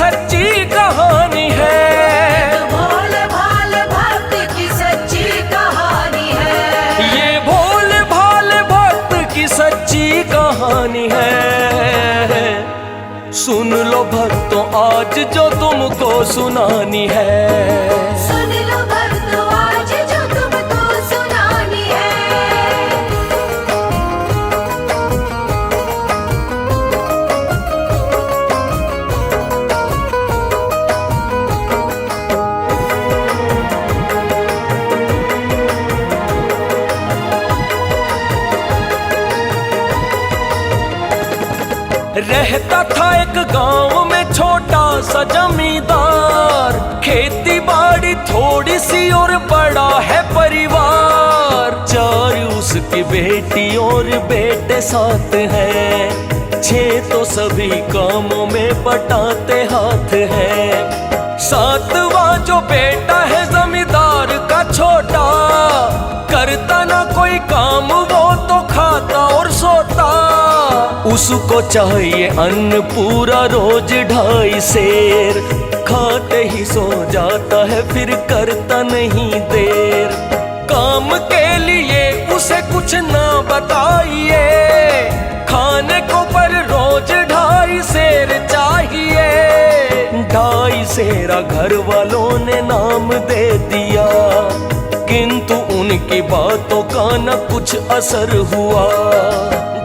सच्ची कहानी है। भोले भाले भक्त की सच्ची कहानी है। ये भोले भाले भक्त की सच्ची कहानी है। सुन लो भक्तों आज जो तुमको सुनानी है। सुन लो भक्तों आज जो तुमको सुनानी है। रहता था एक गांव में छोटा सा जमींदार, खेती बाड़ी थोड़ी सी और बड़ा है परिवार। 4 उसकी बेटी और बेटे 7 हैं, 6 तो सभी कामों में बटाते हाथ हैं। 7वां जो बेटा है जमींदार का छोटा, करता ना कोई काम वो तो खाता और सोता। उसको चाहिए अन्न पूरा रोज 2.5 सेर, खाते ही सो जाता है फिर करता नहीं देर। काम के लिए उसे कुछ ना बताइए, खाने को पर रोज 2.5 सेर चाहिए। 2.5 सेरा घर वालों ने नाम दे दिया, किंतु उनकी बातों का न कुछ असर हुआ।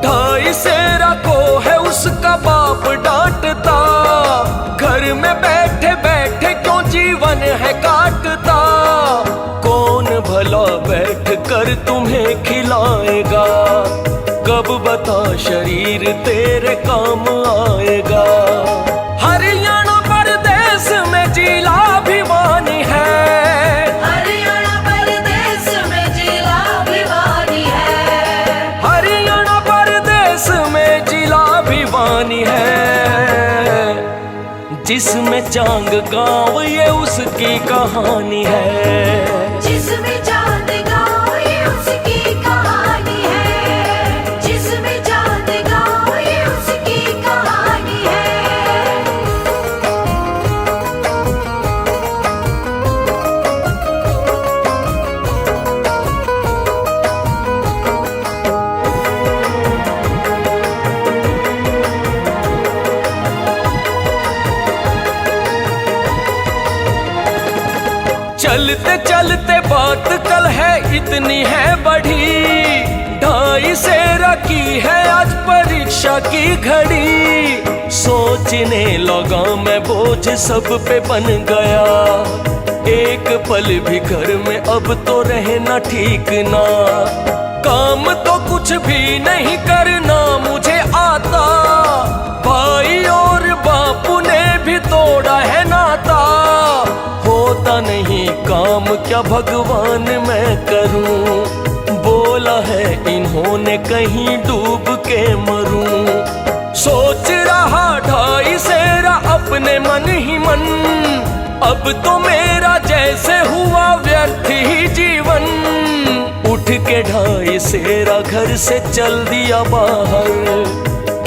2.5 सेरा को है उसका बाप डांटता, घर में बैठे बैठे क्यों जीवन है काटता। कौन भला बैठ कर तुम्हें खिलाएगा, कब बता शरीर तेरे काम आएगा। हरियाणा प्रदेश में जिला भिवानी है। हरियाणा प्रदेश में जिला भिवानी है। हरियाणा प्रदेश में जिला भिवानी है। जिसमें चांग गांव ये उसकी कहानी है। जिसमें चांद गाँव ये उसकी कहानी है। जिसमें चांद गाँव ये उसकी कहानी है। चलते चलते बात कल है इतनी है बढ़ी, 2.5 सेरा की है आज परीक्षा की घड़ी। सोचने लगा मैं बोझ सब पे बन गया, एक पल भी घर में अब तो रहना ठीक ना। काम तो कुछ भी नहीं करना मुझे आता, भाई और बापू ने भी तोड़ा है नाता। होता नहीं काम क्या भगवान मैं करूं, बोला है इन्होंने कहीं डूब के मरूं। सोच रहा 2.5 सेरा अपने मन ही मन, अब तो मेरा जैसे हुआ व्यर्थ ही जीवन। उठ के 2.5 सेरा घर से चल दिया बाहर,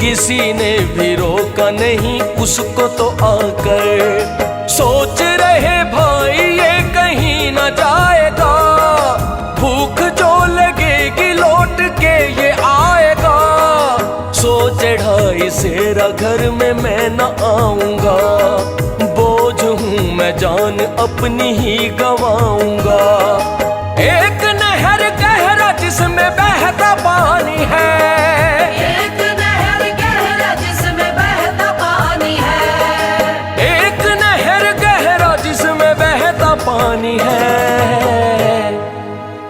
किसी ने भी रोका नहीं उसको तो आकर। सोच रहे भाई ये कहीं न जाएगा, भूख जो लगेगी लौट के ये आएगा। सोचे 2.5 सेरा घर में मैं न आऊंगा, बोझ हूँ मैं जान अपनी ही गवाऊंगा। एक नहर गहरा जिसमें बहता पानी है। एक नहर गहरा जिसमें बहता पानी है। एक नहर गहरा जिसमें बहता पानी है।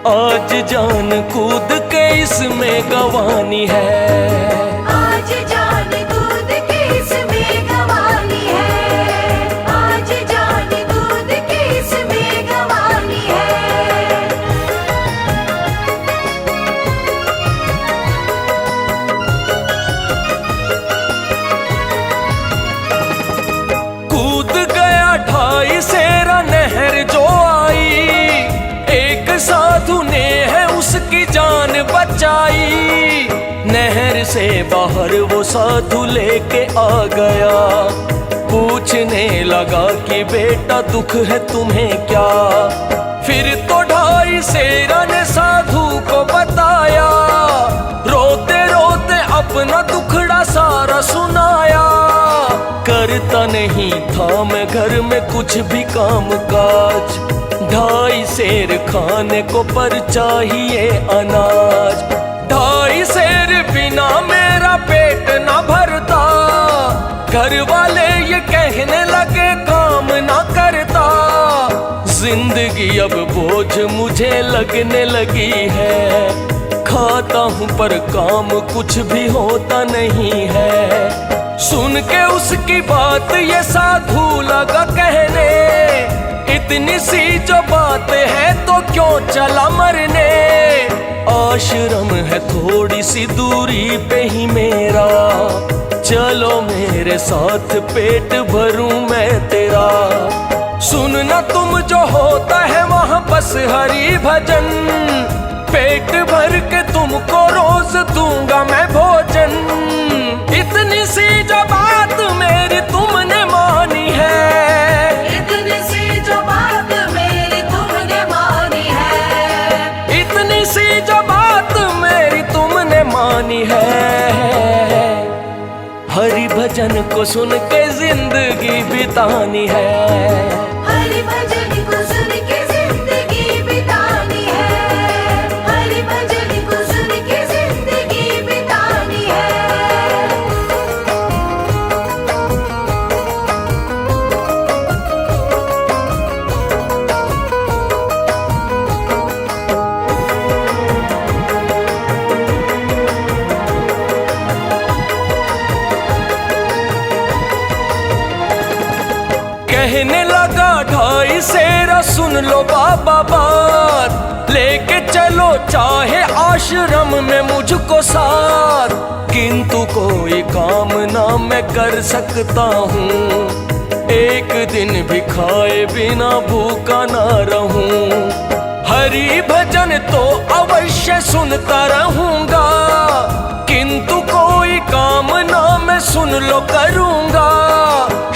आज जान कूद के इसमें गवानी है। आज जान कूद के इसमें गवानी है। आज जान कूद के इसमें गवानी है। कूद गया 2.5 सेरा नहर जो आई, एक साधु ने है उसकी जान बचाई। नहर से बाहर वो साधु लेके आ गया, पूछने लगा कि बेटा दुख है तुम्हें क्या। फिर तो 2.5 सेरा ने साधु को बताया, रोते रोते अपना दुखड़ा सारा सुनाया। करता नहीं था मैं घर में कुछ भी काम काज, 2.5 सेर खाने को पर चाहिए अनाज। 2.5 सेर बिना मेरा पेट ना भरता, घर वाले ये कहने लगे काम ना करता। जिंदगी अब बोझ मुझे लगने लगी है, खाता हूँ पर काम कुछ भी होता नहीं है। सुन के उसकी बात ये साधु लगा कहने, इतनी सी जो बात है तो क्यों चला मरने। आश्रम है थोड़ी सी दूरी पे ही मेरा, चलो मेरे साथ पेट भरूं मैं तेरा। सुनना तुम जो होता है वहाँ बस हरि भजन, पेट भर के तुमको रोज दूंगा मैं भोजन। इतनी सी जो बात मेरी तुमने मानी है, इतनी सी जो बात मेरी तुमने मानी है, इतनी सी जो बात मेरी तुमने मानी है। हरि भजन को सुन के जिंदगी बितानी है, हरि भजन को सुन के जिंदगी बितानी है, हरि भजन को सुन के जिंदगी बितानी है। कहने लगा 2.5 सेरा सुन लो बाबा बात, लेके चलो चाहे आश्रम में मुझको साथ। किंतु कोई काम ना मैं कर सकता हूँ, एक दिन भी खाए बिना भूखा ना रहूं। हरि भजन तो अवश्य सुनता रहूंगा, किंतु कोई काम ना मैं सुन लो करूंगा।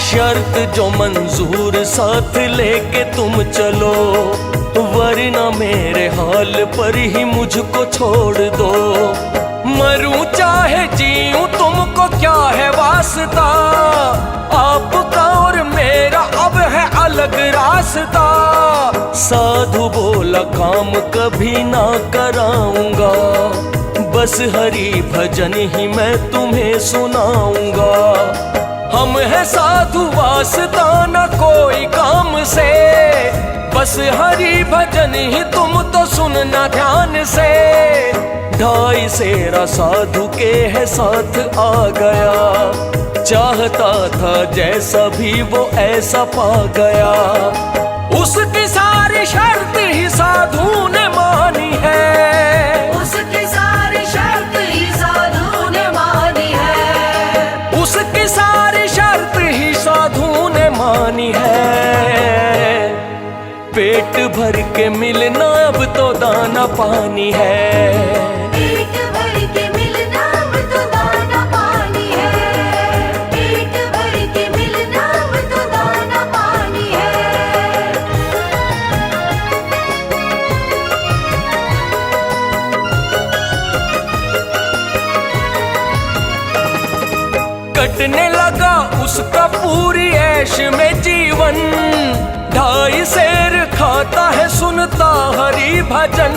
शर्त जो मंजूर साथ लेके तुम चलो, वरना मेरे हाल पर ही मुझको छोड़ दो। मरूं चाहे जीऊं तुमको क्या है वास्ता, आपका और मेरा अब है अलग रास्ता। साधु बोला काम कभी ना कराऊंगा, बस हरि भजन ही मैं तुम्हें सुनाऊंगा। हम है साधु वास्ता न कोई काम से, बस हरि भजन ही तुम तो सुनना ध्यान से। 2.5 सेरा साधु के है साथ आ गया, चाहता था जैसा भी वो ऐसा पा गया। उसकी सारी शर्त ही साधु ने मानी है, उसकी सारी शर्त ही साधु ने मानी है, उसकी सारी शर्त ही साधु ने मानी है। पेट भर के मिलना अब तो दाना पानी है, पेट भर के मिलना अब तो दाना पानी है, पेट भर के मिलना अब तो दाना पानी है। कटने लगा उसका पूरी ऐश में जीवन। 2.5 सेर खाता है सुनता हरि भजन।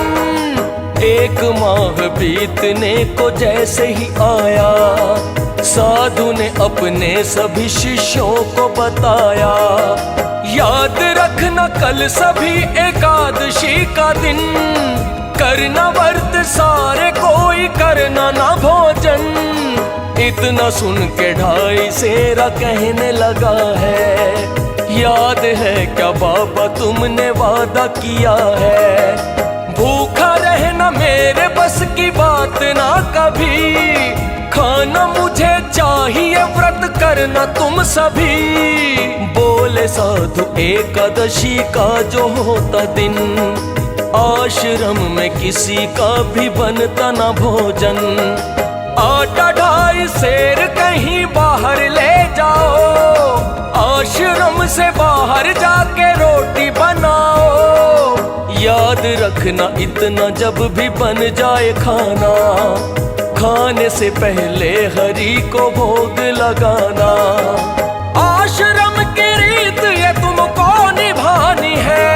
1 माह बीतने को जैसे ही आया, साधु ने अपने सभी शिष्यों को बताया। याद रखना कल सभी एकादशी का दिन, करना व्रत सारे कोई करना ना भोजन। इतना सुन के 2.5 सेरा कहने लगा है, याद है क्या बाबा तुमने वादा किया है। भूखा रहना मेरे बस की बात ना कभी, खाना मुझे चाहिए व्रत करना तुम सभी। बोले साधु एकादशी का जो होता दिन, आश्रम में किसी का भी बनता ना भोजन। आटा 2.5 सेर कहीं बाहर ले जाओ, रखना इतना, जब भी बन जाए खाना खाने से पहले हरि को भोग लगाना। आश्रम की रीत ये तुमको निभानी है,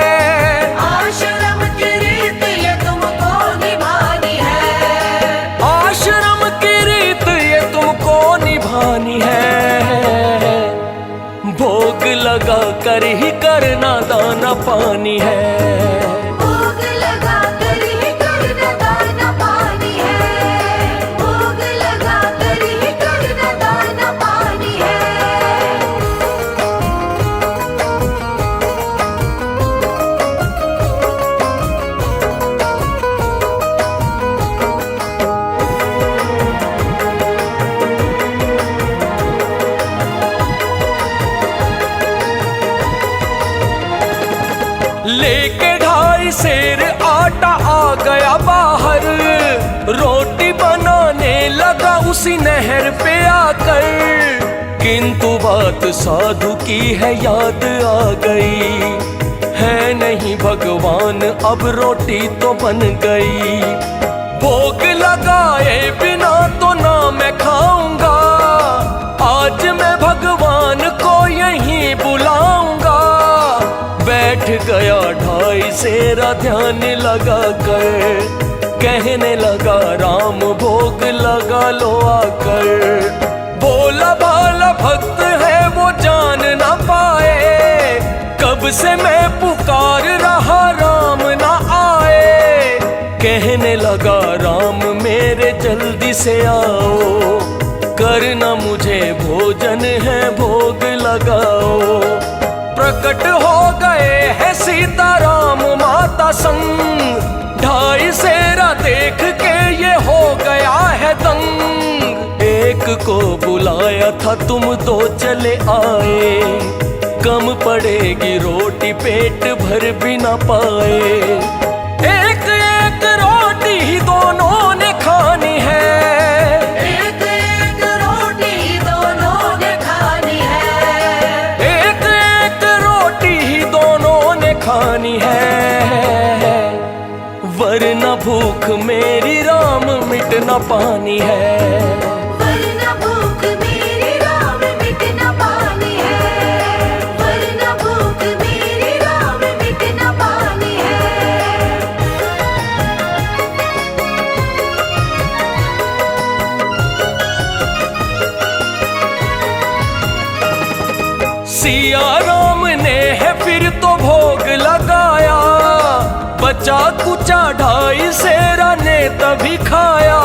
आश्रम की रीत ये तुमको निभानी है, आश्रम की रीत ये तुमको निभानी है। भोग लगा कर ही करना दाना पानी है, भोग लगा कर ही करना दाना पानी है, भोग लगा कर ही करना दाना पानी है। लेके 2.5 सेर आटा आ गया बाहर, रोटी बनाने लगा उसी नहर पे आकर। किंतु बात साधु की है याद आ गई, है नहीं भगवान अब रोटी तो बन गई। भोग लगाए बिना तो ना मैं खाऊंगा, आज मैं भगवान को यहीं बुलाऊंगा। बैठ गया 2.5 सेरा ध्यान लगा कर, कहने लगा राम भोग लगा लो आकर। भोला भाला भक्त है वो जान ना पाए, कब से मैं पुकार रहा राम ना आए। कहने लगा राम मेरे जल्दी से आओ, करना मुझे भोजन है भोग लगाओ। प्रकट हो गए हैं सीताराम माता संग, 2.5 सेरा देख के ये हो गया है दंग। एक को बुलाया था तुम 2 चले आए, कम पड़ेगी रोटी पेट भर भी ना पाए। एक एक रोटी ही दोनों ने खानी है, एक एक रोटी दोनों ने खानी है, एक एक रोटी ही दोनों ने खानी है। वरना भूख मेरी राम मिट ना पानी है, वरना भूख मेरी राम मिट ना पानी है, वरना भूख मेरी राम मिट ना पानी है। सिया राम ने है फिर तो भोग लगाया, बचा कुचा 2.5 सेरा ने तभी खाया।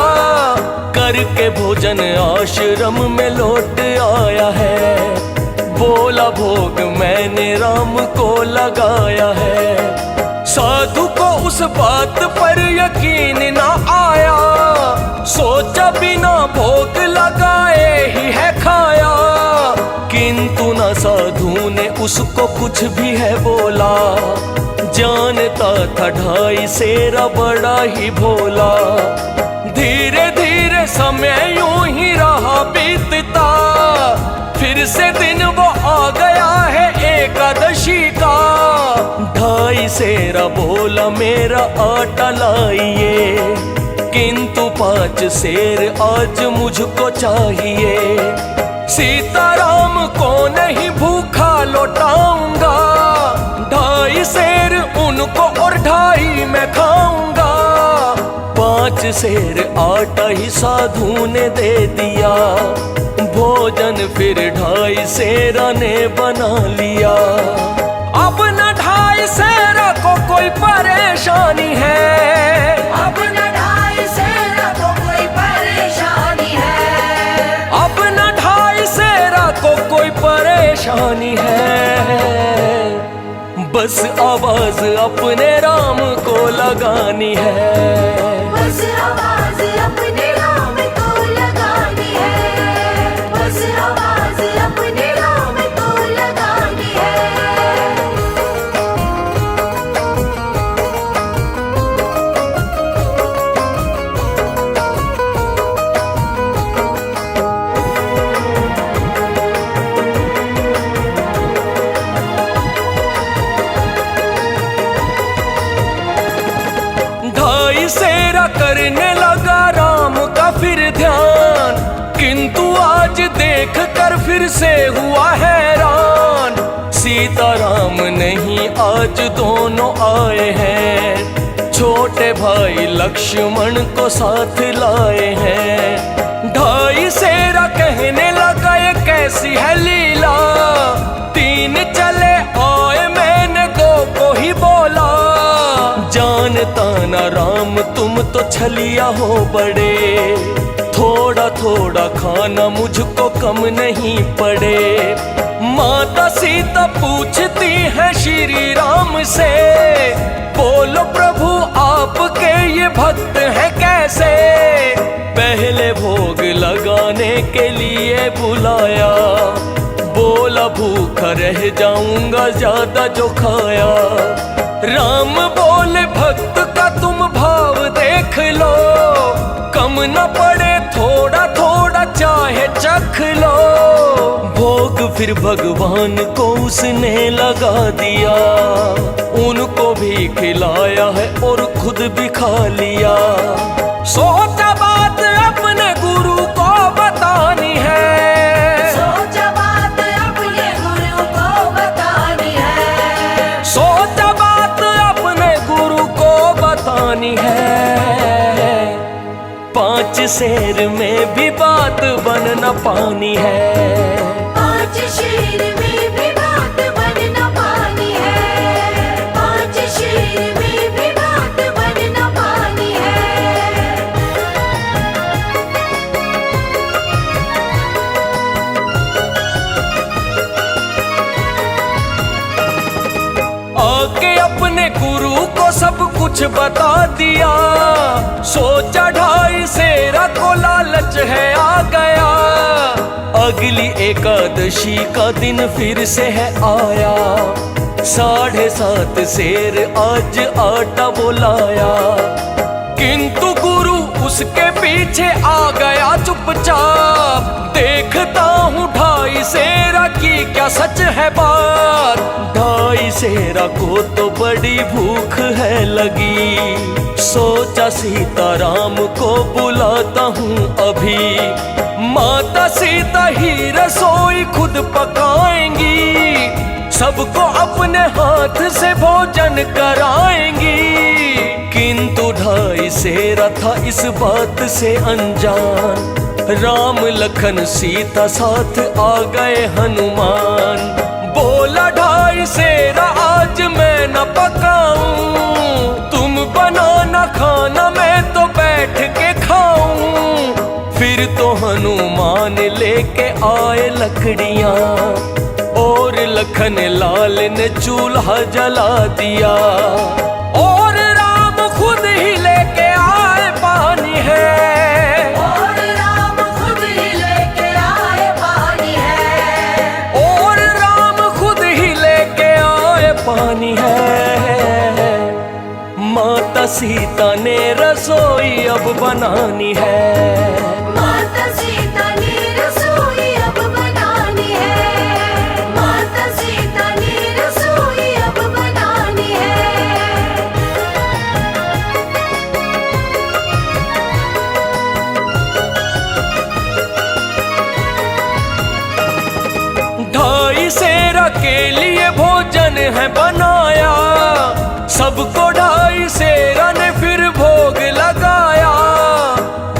करके भोजन आश्रम में लौट आया है, बोला भोग मैंने राम को लगाया है। साधु को उस बात पर यकीन ना आया, सोचा बिना भोग लगाए ही है खाया। किंतु न साधु ने उसको कुछ भी है बोला, जानता था 2.5 सेरा बड़ा ही भोला। धीरे धीरे समय यूं ही रहा बीतता, फिर से दिन वो आ गया है एकादशी का। 2.5 सेरा बोला मेरा आटा लाइए, किंतु 5 सेर आज मुझको चाहिए। सीताराम को नहीं भूखा लौटाऊंगा, 2.5 सेर उनको और 2.5 मैं खाऊंगा। 5 सेर आटा ही साधु ने दे दिया, भोजन फिर 2.5 सेरा ने बना लिया। अब न 2.5 सेरा को कोई परेशानी है, अब न 2.5 सेरा को कोई परेशानी है, अब न 2.5 सेरा को कोई परेशानी है। बस आवाज अपने राम को लगानी है, बस आवाज अपने राम को लगानी है, बस आवाज अपने राम को लगानी है। आज देख कर फिर से हुआ हैरान, सीताराम नहीं आज दोनों आए हैं, छोटे भाई लक्ष्मण को साथ लाए हैं। ढाई सेरा कहने लगा ये कैसी है लीला, तीन चले आए मैंने दो को ही बोला, जानता ना राम तुम तो छलिया हो बड़े, थोड़ा थोड़ा खाना मुझको कम नहीं पड़े। माता सीता पूछती है श्री राम से, बोलो प्रभु आपके ये भक्त हैं कैसे, पहले भोग लगाने के लिए बुलाया, बोला भूखा रह जाऊंगा ज्यादा जो खाया। राम बोले भक्त का तुम भाव देख लो, कम न पड़े थोड़ा थोड़ा चाहे चख लो। भोग फिर भगवान को उसने लगा दिया, उनको भी खिलाया है और खुद भी खा लिया। सोचा बात अपने गुरु को बतानी है, सोचा बात अपने गुरु को बतानी है, सोचा बात अपने गुरु को बतानी है। 5 शेर में भी बात बन न पानी है, 5 शेर में भी बात बन न पानी है, 5 शेर में भी बात बन न पानी है। आके अपने गुरु को सब कुछ बता दिया, सोचा ढाई सेरा को लालच है आ गया। अगली एकादशी का दिन फिर से है आया, 7.5 शेर आज आटा बोलाया, किंतु गुरु उसके पीछे आ गया चुपचाप। देखता हूँ ढाई सेरा की क्या सच है बात, ढाई सेरा को तो बड़ी भूख है लगी, सोचा सीताराम को बुलाता हूँ अभी। माता सीता ही रसोई खुद पकाएंगी, सबको अपने हाथ से भोजन कराएंगी, किंतु ढाई सेरा था इस बात से अनजान। राम लखन सीता साथ आ गए हनुमान, बोला ढाई सेरा आज मैं न पकाऊं, तुम बनाना खाना मैं तो बैठ के खाऊं। फिर तो हनुमान लेके आए लकड़ियां और लखन लाल ने चूल्हा जला दिया, और राम खुद ही लेके आए पानी है, और राम खुद ही लेके आए पानी है, और राम खुद ही लेके आए पानी है। माता सीता ने रसोई अब बनानी है, माता सीता ने रसोई अब बनानी है, माता सीता ने रसोई अब बनानी है। ढाई सेरा के लिए भोजन है बनाया, सबको ढाई सेरा ने फिर भोग लगाया,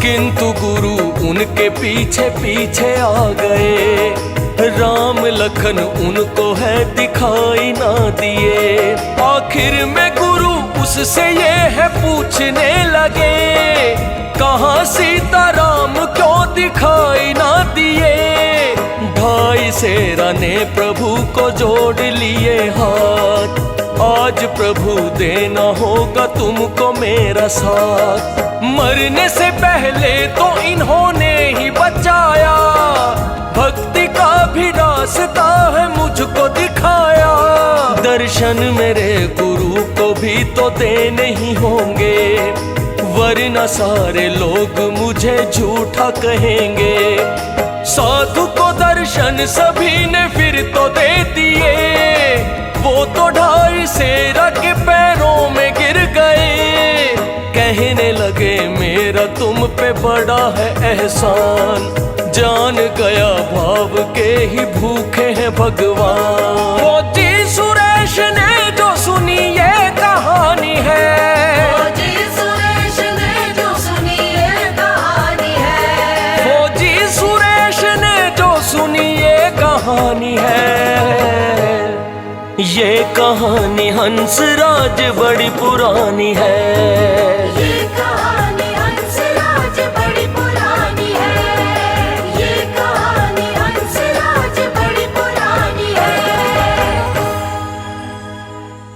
किंतु गुरु उनके पीछे पीछे आ गए। राम लखन उनको है दिखाई ना दिए, आखिर में गुरु उससे ये है पूछने लगे, कहाँ सीता राम क्यों दिखाई ना दिए। ढाई सेरा ने प्रभु को जोड़ लिए हाथ, आज प्रभु देना होगा तुमको मेरा साथ। मरने से पहले तो इन्होंने ही बचाया, भक्ति का भी रास्ता है मुझको दिखाया। दर्शन मेरे गुरु को भी तो देने ही होंगे, वरना सारे लोग मुझे झूठा कहेंगे। साधु को दर्शन सभी ने फिर तो दे दिए, वो तो ढाई सेरा के पैरों में गिर गए, कहने लगे मेरा तुम पे बड़ा है एहसान, जान गया कहानी है। ये कहानी हंसराज बड़ी पुरानी है।